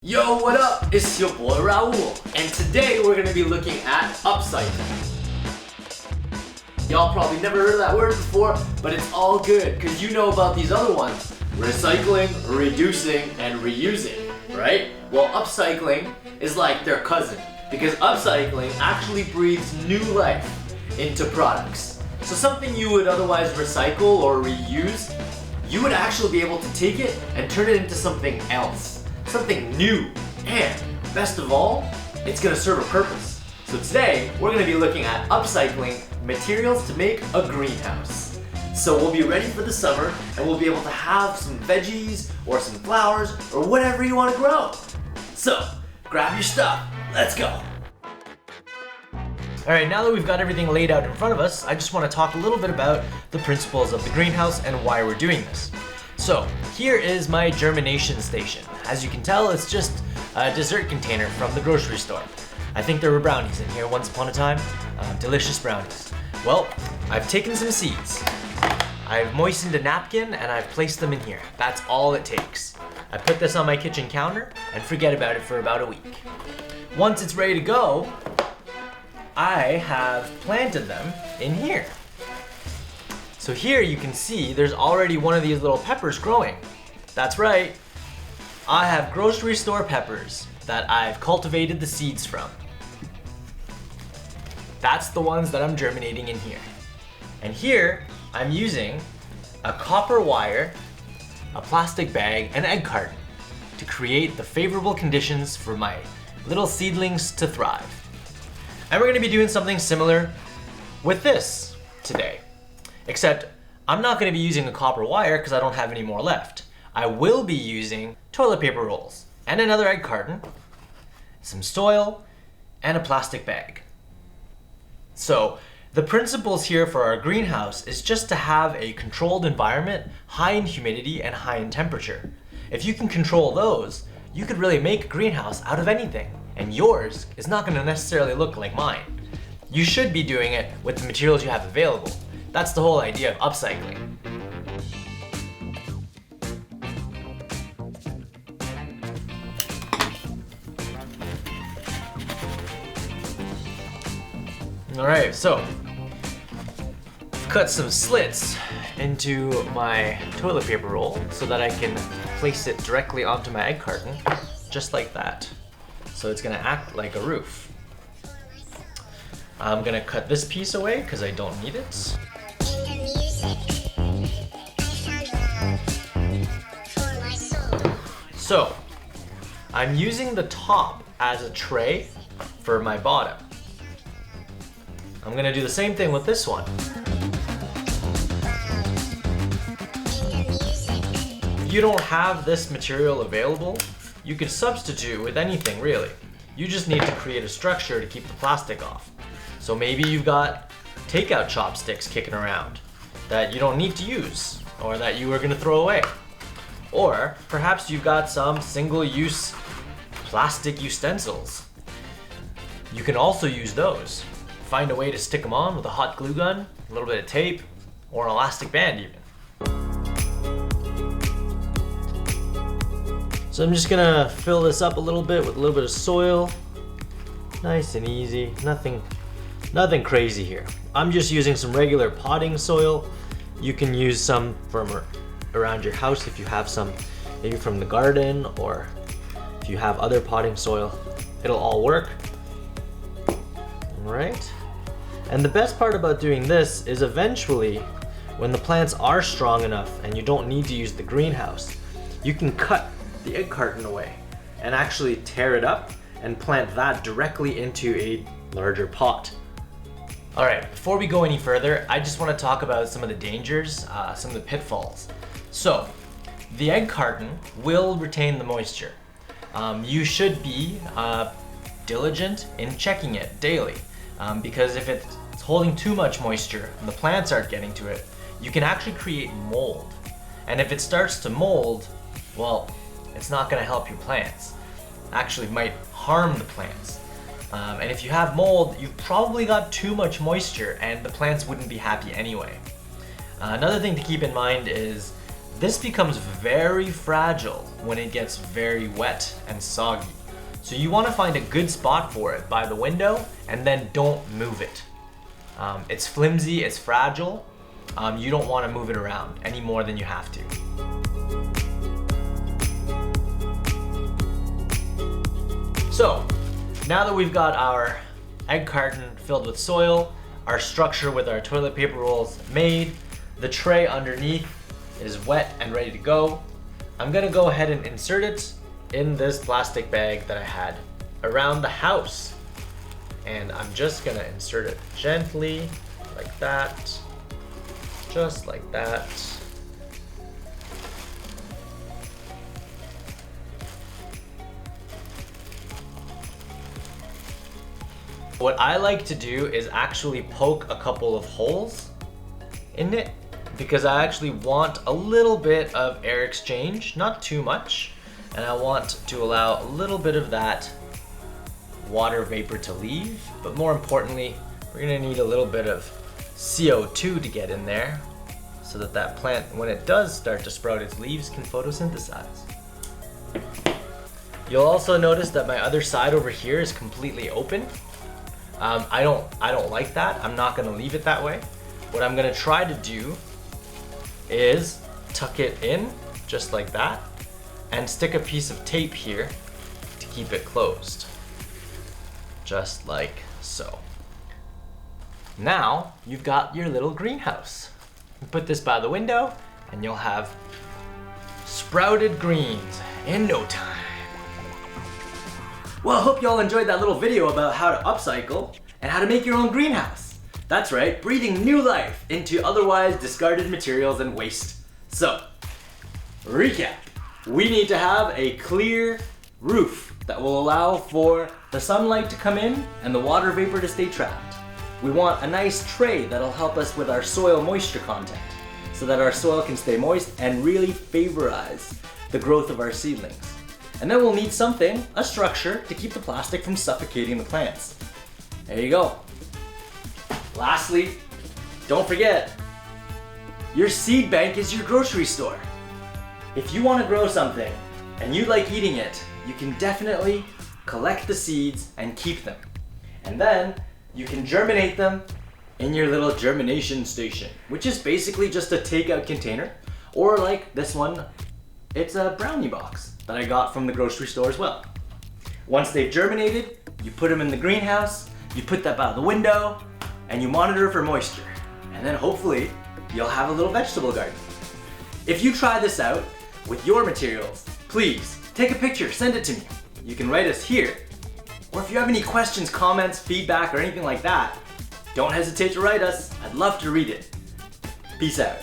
Yo, what up? It's your boy Raul, and today we're gonna be looking at upcycling. Y'all probably never heard of that word before, but it's all good, because you know about these other ones. Recycling, reducing, and reusing, right? Well, upcycling is like their cousin, because upcycling actually breathes new life into products. So something you would otherwise recycle or reuse, you would actually be able to take it and turn it into something else. Something new, and best of all, it's gonna serve a purpose. So today, we're gonna be looking at upcycling materials to make a greenhouse. So we'll be ready for the summer, and we'll be able to have some veggies, or some flowers, or whatever you wanna grow. So, grab your stuff, let's go. Alright, now that we've got everything laid out in front of us, I just wanna talk a little bit about the principles of the greenhouse and why we're doing this. So, here is my germination station. As you can tell, it's just a dessert container from the grocery store. I think there were brownies in here once upon a time. Delicious brownies. Well, I've taken some seeds. I've moistened a napkin and I've placed them in here. That's all it takes. I put this on my kitchen counter and forget about it for about a week. Once it's ready to go, I have planted them in here. So here you can see there's already one of these little peppers growing. That's right. I have grocery store peppers that I've cultivated the seeds from. That's the ones that I'm germinating in here. And here I'm using a copper wire, a plastic bag, and egg carton to create the favorable conditions for my little seedlings to thrive. And we're gonna be doing something similar with this today. Except I'm not gonna be using a copper wire because I don't have any more left. I will be using toilet paper rolls and another egg carton, some soil, and a plastic bag. So the principles here for our greenhouse is just to have a controlled environment, high in humidity and high in temperature. If you can control those, you could really make a greenhouse out of anything, and yours is not gonna necessarily look like mine. You should be doing it with the materials you have available. That's the whole idea of upcycling. Alright, so cut some slits into my toilet paper roll so that I can place it directly onto my egg carton, just like that. So it's gonna act like a roof. I'm gonna cut this piece away because I don't need it. So, I'm using the top as a tray for my bottom. I'm gonna do the same thing with this one. If you don't have this material available, you could substitute with anything really. You just need to create a structure to keep the plastic off. So maybe you've got takeout chopsticks kicking around that you don't need to use or that you were gonna throw away. Or perhaps you've got some single-use plastic utensils. You can also use those. Find a way to stick them on with a hot glue gun, a little bit of tape, or an elastic band even. So I'm just gonna fill this up a little bit with a little bit of soil. Nice and easy, nothing crazy here. I'm just using some regular potting soil. You can use some from around your house if you have some, maybe from the garden, or if you have other potting soil, it'll all work. All right. And the best part about doing this is eventually, when the plants are strong enough and you don't need to use the greenhouse, you can cut the egg carton away and actually tear it up and plant that directly into a larger pot. All right, before we go any further, I just want to talk about some of the dangers, some of the pitfalls. So, the egg carton will retain the moisture. You should be diligent in checking it daily, because if it's holding too much moisture and the plants aren't getting to it, you can actually create mold. And if it starts to mold, well, it's not going to help your plants. Actually, it might harm the plants. And if you have mold, you've probably got too much moisture and the plants wouldn't be happy anyway. Another thing to keep in mind is this becomes very fragile when it gets very wet and soggy. So you want to find a good spot for it by the window and then don't move it. It's flimsy, it's fragile. You don't want to move it around any more than you have to. So now that we've got our egg carton filled with soil, our structure with our toilet paper rolls made, the tray underneath is wet and ready to go, I'm gonna go ahead and insert it in this plastic bag that I had around the house. And I'm just gonna insert it gently, like that, just like that. What I like to do is actually poke a couple of holes in it because I actually want a little bit of air exchange, not too much, and I want to allow a little bit of that water vapor to leave, but more importantly, we're gonna need a little bit of CO2 to get in there so that that plant, when it does start to sprout its leaves, can photosynthesize. You'll also notice that my other side over here is completely open. I don't like that. I'm not gonna leave it that way. What I'm gonna try to do is tuck it in just like that and stick a piece of tape here to keep it closed. Just like so. Now you've got your little greenhouse. You put this by the window and you'll have sprouted greens in no time. Well, I hope you all enjoyed that little video about how to upcycle and how to make your own greenhouse. That's right, breathing new life into otherwise discarded materials and waste. So, recap. We need to have a clear roof that will allow for the sunlight to come in and the water vapor to stay trapped. We want a nice tray that'll help us with our soil moisture content so that our soil can stay moist and really favorize the growth of our seedlings. And then we'll need something, a structure, to keep the plastic from suffocating the plants. There you go. Lastly, don't forget, your seed bank is your grocery store. If you want to grow something and you like eating it, you can definitely collect the seeds and keep them. And then you can germinate them in your little germination station, which is basically just a takeout container, or like this one, it's a brownie box that I got from the grocery store as well. Once they've germinated, you put them in the greenhouse, you put that by the window, and you monitor for moisture. And then hopefully, you'll have a little vegetable garden. If you try this out with your materials, please take a picture, send it to me. You can write us here. Or if you have any questions, comments, feedback, or anything like that, don't hesitate to write us. I'd love to read it. Peace out.